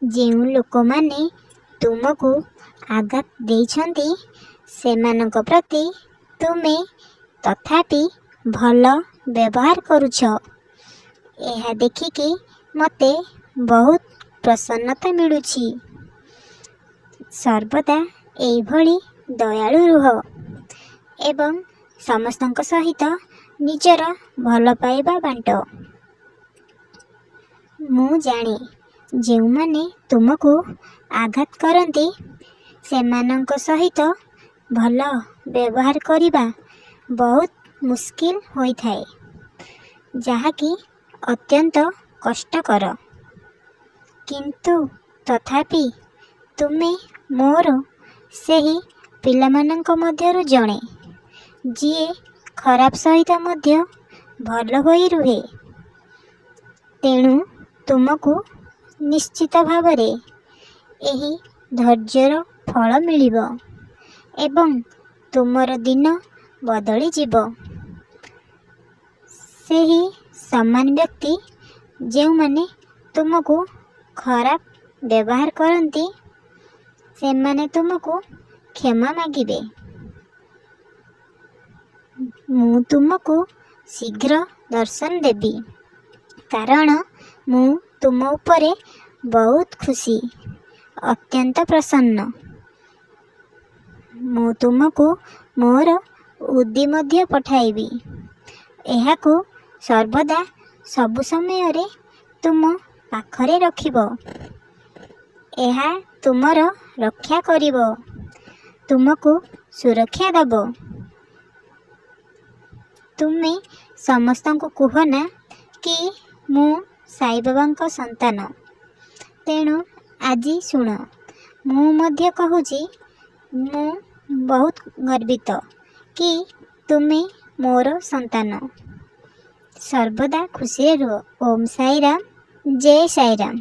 ଯେଉଁ ଲୋକମାନେ ତୁମକୁ ଆଘାତ ଦେଇଛନ୍ତି ସେମାନଙ୍କ ପ୍ରତି ତୁମେ ତଥାପି ଭଲ ବ୍ୟବହାର କରୁଛ। ଏହା ଦେଖିକି ମୋତେ ବହୁତ ପ୍ରସନ୍ନତା ମିଳୁଛି। ସର୍ବଦା ଏଇଭଳି ଦୟାଳୁ ରୁହ ଏବଂ ସମସ୍ତଙ୍କ ସହିତ ନିଜର ଭଲ ପାଇବା ବାଣ୍ଟ। ମୁଁ ଜାଣେ ଯେଉଁମାନେ ତୁମକୁ ଆଘାତ କରନ୍ତି ସେମାନଙ୍କ ସହିତ ଭଲ ବ୍ୟବହାର କରିବା ବହୁତ ମୁସ୍କିଲ ହୋଇଥାଏ, ଯାହାକି ଅତ୍ୟନ୍ତ କଷ୍ଟକର। କିନ୍ତୁ ତଥାପି ତୁମେ ମୋର ସେହି ପିଲାମାନଙ୍କ ମଧ୍ୟରୁ ଜଣେ ଯିଏ ଖରାପ ସହିତ ମଧ୍ୟ ଭଲ ହୋଇ ରୁହେ। ତେଣୁ ତୁମକୁ ନିଶ୍ଚିତ ଭାବରେ ଏହି ଧୈର୍ଯ୍ୟର ଫଳ ମିଳିବ ଏବଂ ତୁମର ଦିନ ବଦଳିଯିବ। ସେହି ସମାନ ବ୍ୟକ୍ତି ଯେଉଁମାନେ ତୁମକୁ ଖରାପ ବ୍ୟବହାର କରନ୍ତି ସେମାନେ ତୁମକୁ କ୍ଷମା ମାଗିବେ। ମୁଁ ତୁମକୁ ଶୀଘ୍ର ଦର୍ଶନ ଦେବି କାରଣ ମୁଁ ତୁମ ଉପରେ ବହୁତ ଖୁସି, ଅତ୍ୟନ୍ତ ପ୍ରସନ୍ନ। ମୁଁ ତୁମକୁ ମୋର ଉଦି ମଧ୍ୟ ପଠାଇବି। ଏହାକୁ ସର୍ବଦା ସବୁ ସମୟରେ ତୁମ ପାଖରେ ରଖିବ। ଏହା ତୁମର ରକ୍ଷା କରିବ, ତୁମକୁ ସୁରକ୍ଷା ଦେବ। ତୁମେ ସମସ୍ତଙ୍କୁ କୁହ ନା କି ମୁଁ ସାଇବାବାଙ୍କ ସନ୍ତାନ। ତେଣୁ ଆଜି ଶୁଣ, ମୁଁ ମଧ୍ୟ କହୁଛି ମୁଁ ବହୁତ ଗର୍ବିତ କି ତୁମେ ମୋର ସନ୍ତାନ। ସର୍ବଦା ଖୁସିରେ ରୁହ। ଓମ୍ ସାଇରାମ, ଜୟ ସାଇରାମ।